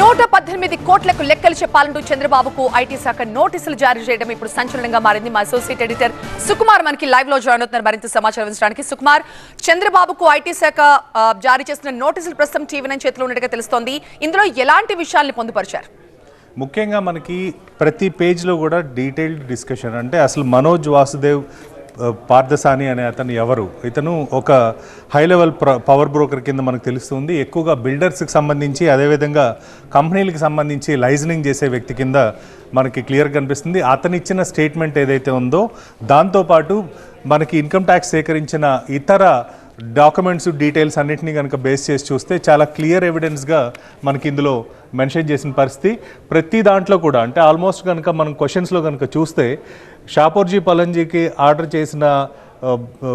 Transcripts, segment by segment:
118 కోట్లకు లెక్కలు చెప్పాలంటూ చంద్రబాబుకు ఐటీ శాఖ నోటీసులు జారీ చేయడం ఇప్పుడు సంచలనంగా మారింది. మా అసోసియేట్ ఎడిటర్ సుకుమార్ మనకి లైవ్ లో జాయిన్ అవుతున్నారు మరింత సమాచారం ఇవ్వడానికి. సుకుమార్, చంద్రబాబుకు ఐటీ శాఖ జారీ చేసిన నోటీసులు ప్రస్తుతం టీవీ9 చేతిలో ఉన్నట్టుగా తెలుస్తోంది. ఇందులో ఎలాంటి విషయాల్ని పొందుపరిచారు? ముఖ్యంగా మనకి ప్రతి పేజ్లో కూడా డీటెయిల్డ్ డిస్కషన్, అంటే అసలు మనోజ్ వాసుదేవ్ పార్థసాని అనే అతను ఎవరు, ఇతను ఒక హై లెవెల్ పవర్ బ్రోకర్ కింద మనకు తెలుస్తుంది. ఎక్కువగా బిల్డర్స్కి సంబంధించి అదేవిధంగా కంపెనీలకు సంబంధించి లైజనింగ్ చేసే వ్యక్తి కింద మనకి క్లియర్గా కనిపిస్తుంది. అతను ఇచ్చిన స్టేట్మెంట్ ఏదైతే ఉందో దాంతోపాటు మనకి ఇన్కమ్ ట్యాక్స్ సేకరించిన ఇతర డాక్యుమెంట్స్ డీటెయిల్స్ అన్నింటినీ కనుక బేస్ చేసి చూస్తే చాలా క్లియర్ ఎవిడెన్స్గా మనకి ఇందులో మెన్షన్ చేసిన పరిస్థితి. ప్రతి దాంట్లో కూడా అంటే ఆల్మోస్ట్ కనుక మనం క్వశ్చన్స్లో కనుక చూస్తే షాపూర్జీ పలంజీకి ఆర్డర్ చేసిన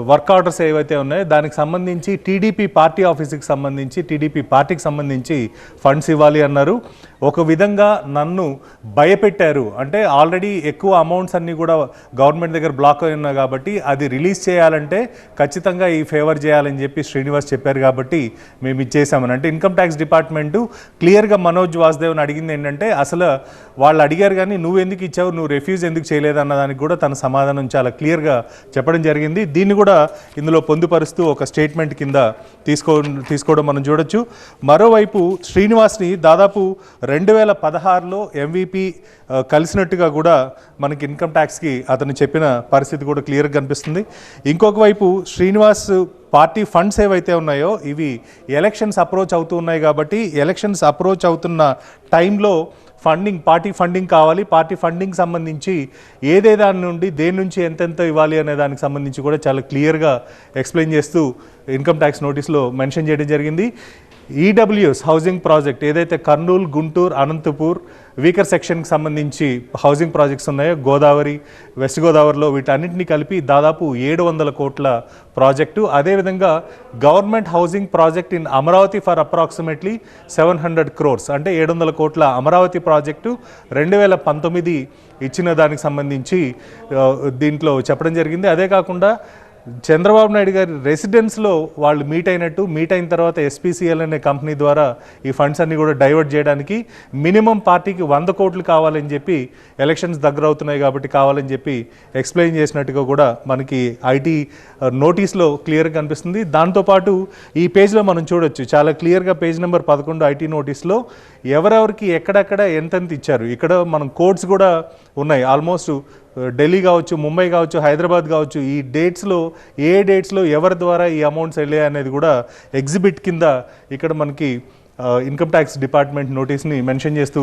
వర్క్ ఆర్డర్స్ ఏవైతే ఉన్నాయో దానికి సంబంధించి టీడీపీ పార్టీ ఆఫీస్కి సంబంధించి టీడీపీ పార్టీకి సంబంధించి ఫండ్స్ ఇవ్వాలి అన్నారు. ఒక విధంగా నన్ను భయపెట్టారు, అంటే ఆల్రెడీ ఎక్కువ అమౌంట్స్ అన్నీ కూడా గవర్నమెంట్ దగ్గర బ్లాక్ అయి ఉన్నాయి కాబట్టి అది రిలీజ్ చేయాలంటే ఖచ్చితంగా ఈ ఫేవర్ చేయాలని చెప్పి శ్రీనివాస్ చెప్పారు కాబట్టి మేము ఇచ్చేసామని. అంటే ఇన్కమ్ ట్యాక్స్ డిపార్ట్మెంటు క్లియర్గా మనోజ్ వాసుదేవ్ని అడిగింది ఏంటంటే అసలు వాళ్ళు అడిగారు కానీ నువ్వు ఎందుకు ఇచ్చావు, నువ్వు రిఫ్యూజ్ ఎందుకు చేయలేదు అన్నదానికి కూడా తన సమాధానం చాలా క్లియర్గా చెప్పడం జరిగింది. దీన్ని కూడా ఇందులో పొందుపరుస్తూ ఒక స్టేట్మెంట్ కింద తీసుకోవడం మనం చూడొచ్చు. మరోవైపు శ్రీనివాస్ని దాదాపు 2016లో MVP కలిసినట్టుగా కూడా మనకి ఇన్కమ్ ట్యాక్స్కి అతను చెప్పిన పరిస్థితి కూడా క్లియర్గా కనిపిస్తుంది. ఇంకొక వైపు శ్రీనివాస్ పార్టీ ఫండ్స్ ఏవైతే ఉన్నాయో ఇవి ఎలక్షన్స్ అప్రోచ్ అవుతూ ఉన్నాయి కాబట్టి ఎలక్షన్స్ అప్రోచ్ అవుతున్న టైంలో పార్టీ ఫండింగ్ కావాలి, పార్టీ ఫండింగ్ సంబంధించి దాని నుండి దేని నుంచి ఎంతెంత ఇవ్వాలి అనే దానికి సంబంధించి కూడా చాలా క్లియర్గా ఎక్స్ప్లెయిన్ చేస్తూ ఇన్కమ్ ట్యాక్స్ నోటీస్లో మెన్షన్ చేయడం జరిగింది. EWS హౌసింగ్ ప్రాజెక్ట్ ఏదైతే కర్నూలు, గుంటూరు, అనంతపూర్ వీకర్ సెక్షన్కి సంబంధించి హౌసింగ్ ప్రాజెక్ట్స్ ఉన్నాయో గోదావరి, వెస్ట్ గోదావరిలో వీటన్నింటినీ కలిపి దాదాపు 700 కోట్ల ప్రాజెక్టు. అదేవిధంగా government housing project in Amaravati for approximately 700 crores, అంటే 700 కోట్ల అమరావతి ప్రాజెక్టు 2019 ఇచ్చిన దానికి సంబంధించి దీంట్లో చెప్పడం జరిగింది. అదే కాకుండా చంద్రబాబు నాయుడు గారి రెసిడెన్స్లో వాళ్ళు మీట్ అయిన తర్వాత SPCL అనే కంపెనీ ద్వారా ఈ ఫండ్స్ అన్ని కూడా డైవర్ట్ చేయడానికి మినిమం పార్టీకి 100 కోట్లు కావాలని చెప్పి ఎలక్షన్స్ దగ్గర అవుతున్నాయి కాబట్టి కావాలని చెప్పి ఎక్స్ప్లెయిన్ చేసినట్టుగా కూడా మనకి ఐటీ నోటీస్లో క్లియర్గా కనిపిస్తుంది. దాంతోపాటు ఈ పేజ్లో మనం చూడొచ్చు చాలా క్లియర్గా పేజ్ నెంబర్ 11 ఐటీ నోటీస్లో ఎవరెవరికి ఎక్కడెక్కడ ఎంతెంత ఇచ్చారు. ఇక్కడ మనం కోడ్స్ కూడా ఉన్నాయి. ఆల్మోస్ట్ ఢిల్లీ కావచ్చు, ముంబై కావచ్చు, హైదరాబాద్ కావచ్చు, ఈ డేట్స్లో ఎవరి ద్వారా ఈ అమౌంట్స్ వెళ్ళాయి అనేది కూడా ఎగ్జిబిట్ కింద ఇక్కడ మనకి ఇన్కమ్ ట్యాక్స్ డిపార్ట్మెంట్ నోటీస్ని మెన్షన్ చేస్తూ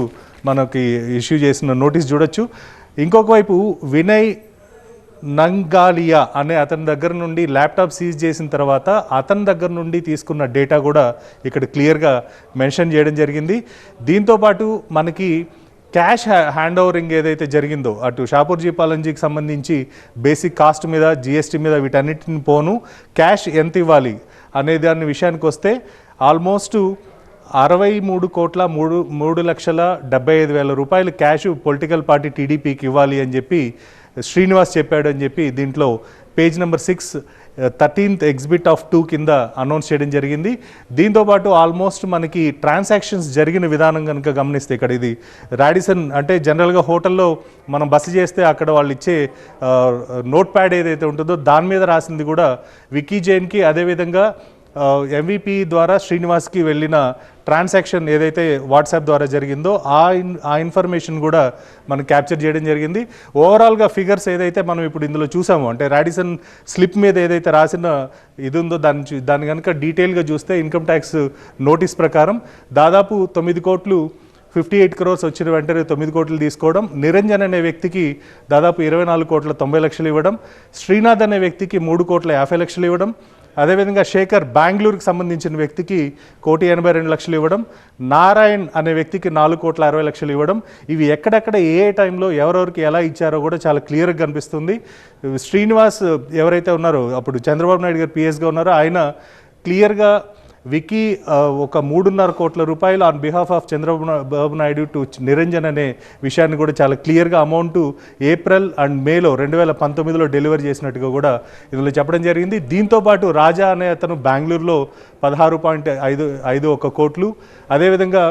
మనకి ఇష్యూ చేసిన నోటీస్ చూడొచ్చు. ఇంకొక వైపు వినయ్ నంగాలియా అనే అతని దగ్గర నుండి ల్యాప్టాప్ సీజ్ చేసిన తర్వాత అతని దగ్గర నుండి తీసుకున్న డేటా కూడా ఇక్కడ క్లియర్గా మెన్షన్ చేయడం జరిగింది. దీంతోపాటు మనకి క్యాష్ హ్యాండ్ ఓవరింగ్ ఏదైతే జరిగిందో అటు షాపూర్జీ పలంజీకి సంబంధించి బేసిక్ కాస్ట్ మీద, GST మీద వీటన్నిటిని పోను క్యాష్ ఎంత ఇవ్వాలి అనే దాని విషయానికి వస్తే ఆల్మోస్ట్ 63,3,75,000 రూపాయలు క్యాష్ పొలిటికల్ పార్టీ టీడీపీకి ఇవ్వాలి అని చెప్పి శ్రీనివాస్ చెప్పాడు అని చెప్పి దీంట్లో page number 6 13th exhibit of 2 కింద అనౌన్స్ చేయడం జరిగింది. దీంతోపాటు ఆల్మోస్ట్ మనకి ట్రాన్సాక్షన్స్ జరిగిన విధానం కనుక గమనిస్తే ఇక్కడ ఇది రాడిసన్, అంటే జనరల్గా హోటల్లో మనం బస చేస్తే అక్కడ వాళ్ళు ఇచ్చే నోట్ ప్యాడ్ ఏదైతే ఉంటుందో దాని మీద రాసింది కూడా విక్కీ జైన్కి, అదేవిధంగా MVP ద్వారా శ్రీనివాస్కి వెళ్ళిన ట్రాన్సాక్షన్ ఏదైతే వాట్సాప్ ద్వారా జరిగిందో ఆ ఇన్ఫర్మేషన్ కూడా మనం క్యాప్చర్ చేయడం జరిగింది. ఓవరాల్గా ఫిగర్స్ ఏదైతే మనం ఇప్పుడు ఇందులో చూసామో, అంటే రాడిసన్ స్లిప్ మీద ఏదైతే రాసిన ఇది ఉందో దాన్ని కనుక డీటెయిల్గా చూస్తే ఇన్కమ్ ట్యాక్స్ నోటీస్ ప్రకారం దాదాపు 9 కోట్లు 58 crores వచ్చిన వెంటనే 9 కోట్లు తీసుకోవడం, నిరంజన్ అనే వ్యక్తికి దాదాపు 24,90,00,000 ఇవ్వడం, శ్రీనాథ్ అనే వ్యక్తికి 3,50,00,000 ఇవ్వడం, అదేవిధంగా శేఖర్ బెంగళూరుకి సంబంధించిన వ్యక్తికి 1,82,00,000 ఇవ్వడం, నారాయణ్ అనే వ్యక్తికి 4,60,00,000 ఇవ్వడం. ఇవి ఎక్కడెక్కడ ఏ టైంలో ఎవరెవరికి ఎలా ఇచ్చారో కూడా చాలా క్లియర్గా కనిపిస్తుంది. శ్రీనివాస్ ఎవరైతే ఉన్నారో అప్పుడు చంద్రబాబు నాయుడు గారు PS గా ఉన్నారో ఆయన క్లియర్గా వికీ ఒక 3.5 కోట్ల రూపాయలు on behalf of Chandrababu Naidu to Niranjan అనే విషయాన్ని కూడా చాలా క్లియర్గా అమౌంట్ ఏప్రిల్ అండ్ మేలో 2019లో డెలివరీ చేసినట్టుగా కూడా ఇందులో చెప్పడం జరిగింది. దీంతోపాటు రాజా అనే అతను బెంగళూరులో 16.51 కోట్లు, అదేవిధంగా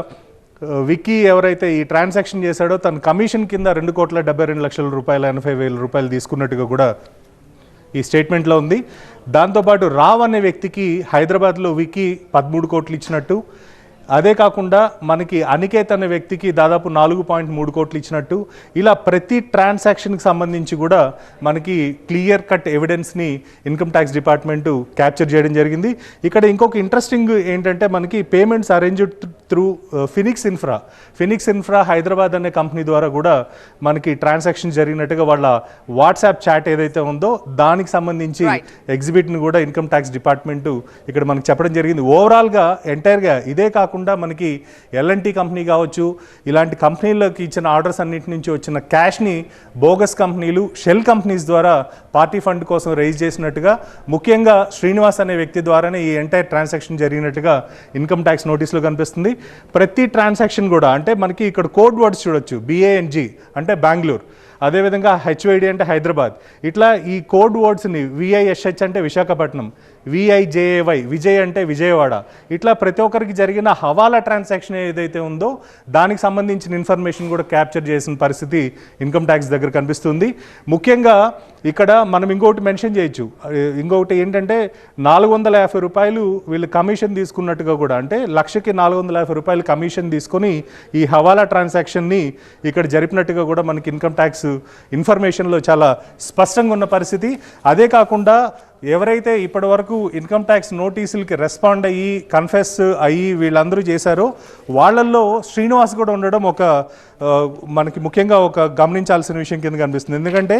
విక్కీ ఎవరైతే ఈ ట్రాన్సాక్షన్ చేశాడో తన కమిషన్ కింద 2,72,80,000 రూపాయలు తీసుకున్నట్టుగా కూడా ఈ స్టేట్మెంట్లో ఉంది. దాంతోపాటు రావ్ అనే వ్యక్తికి హైదరాబాద్లో విక్కీ 13 కోట్లు ఇచ్చినట్టు, అదే కాకుండా మనకి అనికేత్ అనే వ్యక్తికి దాదాపు 4.3 కోట్లు ఇచ్చినట్టు, ఇలా ప్రతి ట్రాన్సాక్షన్కి సంబంధించి కూడా మనకి క్లియర్ కట్ ఎవిడెన్స్ని ఇన్కమ్ ట్యాక్స్ డిపార్ట్మెంటు క్యాప్చర్ చేయడం జరిగింది. ఇక్కడ ఇంకొక ఇంట్రెస్టింగ్ ఏంటంటే మనకి payments arranged through Phoenix Infra Hyderabad అనే కంపెనీ ద్వారా కూడా మనకి ట్రాన్సాక్షన్ జరిగినట్టుగా వాళ్ళ వాట్సాప్ చాట్ ఏదైతే ఉందో దానికి సంబంధించి ఎగ్జిబిట్ని కూడా ఇన్కమ్ ట్యాక్స్ డిపార్ట్మెంటు ఇక్కడ మనకి చెప్పడం జరిగింది. ఓవరాల్గా ఎంటైర్గా ఇదే కాకుండా మనకి ఎల్ఎన్టీ కంపెనీ కావచ్చు, ఇలాంటి కంపెనీలకు ఇచ్చిన ఆర్డర్స్ అన్నింటి నుంచి వచ్చిన క్యాష్ని బోగస్ కంపెనీలు, షెల్ కంపెనీస్ ద్వారా పార్టీ ఫండ్ కోసం రైజ్ చేసినట్టుగా, ముఖ్యంగా శ్రీనివాస్ అనే వ్యక్తి ద్వారానే ఈ ఎంటైర్ ట్రాన్సాక్షన్ జరిగినట్టుగా ఇన్కమ్ ట్యాక్స్ నోటీసులో కనిపిస్తుంది. ప్రతి ట్రాన్సాక్షన్ కూడా అంటే మనకి ఇక్కడ కోడ్ వర్డ్స్ చూడొచ్చు, BANG అంటే బెంగళూరు, అదేవిధంగా HYD అంటే హైదరాబాద్, ఇట్లా ఈ కోడ్ వర్డ్స్ని VISH అంటే విశాఖపట్నం, VIJAY విజయ్ అంటే విజయవాడ, ఇట్లా ప్రతి ఒక్కరికి జరిగిన హవాలా ట్రాన్సాక్షన్ ఏదైతే ఉందో దానికి సంబంధించిన ఇన్ఫర్మేషన్ కూడా క్యాప్చర్ చేసిన పరిస్థితి ఇన్కమ్ ట్యాక్స్ దగ్గర కనిపిస్తుంది. ముఖ్యంగా ఇక్కడ మనం ఇంకొకటి మెన్షన్ చేయొచ్చు, ఇంకొకటి ఏంటంటే 450 రూపాయలు వీళ్ళు కమిషన్ తీసుకున్నట్టుగా కూడా, అంటే లక్షకి 450 రూపాయలు కమిషన్ తీసుకొని ఈ హవాలా ట్రాన్సాక్షన్ని ఇక్కడ జరిపినట్టుగా కూడా మనకి ఇన్కమ్ ట్యాక్స్ ఇన్ఫర్మేషన్లో చాలా స్పష్టంగా ఉన్న పరిస్థితి. అదే కాకుండా ఎవరైతే ఇప్పటి వరకు ఇన్కమ్ ట్యాక్స్ నోటీసులకి రెస్పాండ్ అయ్యి కన్ఫెస్ అయ్యి వీళ్ళందరూ చేశారో వాళ్ళల్లో శ్రీనివాస్ కూడా ఉండడం ఒక మనకి ముఖ్యంగా ఒక గమనించాల్సిన విషయం కింద కనిపిస్తుంది. ఎందుకంటే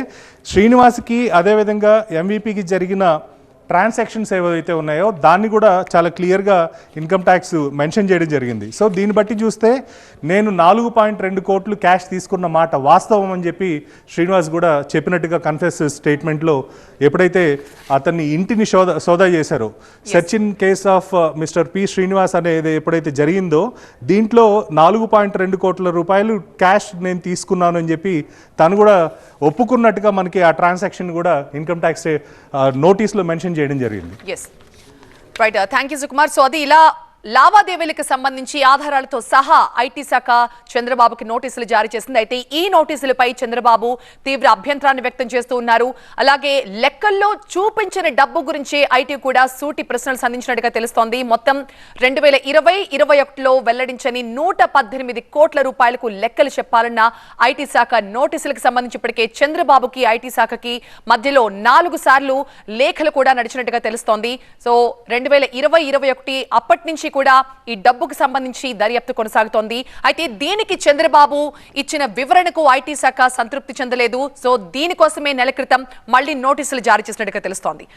శ్రీనివాస్కి అదేవిధంగా MVPకి జరిగిన ట్రాన్సాక్షన్స్ ఏవైతే ఉన్నాయో దాన్ని కూడా చాలా క్లియర్గా ఇన్కమ్ ట్యాక్స్ మెన్షన్ చేయడం జరిగింది. సో దీన్ని బట్టి చూస్తే నేను 4.2 కోట్లు క్యాష్ తీసుకున్న మాట వాస్తవం అని చెప్పి శ్రీనివాస్ కూడా చెప్పినట్టుగా కన్ఫెస్ స్టేట్మెంట్లో ఎప్పుడైతే అతన్ని ఇంటిని సోదా చేశారో, search in case of mister P Srinivas అనేది ఎప్పుడైతే జరిగిందో దీంట్లో 4.2 కోట్ల రూపాయలు క్యాష్ నేను తీసుకున్నాను అని చెప్పి తను కూడా ఒప్పుకున్నట్టుగా మనకి ఆ ట్రాన్సాక్షన్ కూడా ఇన్కమ్ ట్యాక్స్ నోటీస్లో మెన్షన్ చేయడం జరిగింది. Right, thank you Sukumar. So అది ఇలా లావాదేవీలకు సంబంధించి ఆధారాలతో సహా ఐటీ శాఖ చంద్రబాబుకి నోటీసులు జారీ చేసింది. అయితే ఈ నోటీసులపై చంద్రబాబు తీవ్ర అభ్యంతరాన్ని వ్యక్తం చేస్తూ ఉన్నారు. అలాగే లెక్కల్లో చూపించిన డబ్బు గురించి ఐటీ కూడా సూటి ప్రశ్నలు సంధించినట్టుగా తెలుస్తోంది. మొత్తం 2020-21లో వెల్లడించని 118 కోట్ల రూపాయలకు లెక్కలు చెప్పాలన్న ఐటీ శాఖ నోటీసులకు సంబంధించి ఇప్పటికే చంద్రబాబుకి ఐటీ శాఖకి మధ్యలో 4 సార్లు లేఖలు కూడా నడిచినట్టుగా తెలుస్తోంది. సో 2020-21 అప్పటి నుంచి కూడా ఈ డబ్బుకు సంబంధించి దర్యాప్తు కొనసాగుతోంది. అయితే దీనికి చంద్రబాబు ఇచ్చిన వివరణకు ఐటీ శాఖ సంతృప్తి చెందలేదు. సో దీనికోసమే నెల క్రితం మళ్లీ నోటీసులు జారీ చేసినట్టుగా తెలుస్తోంది.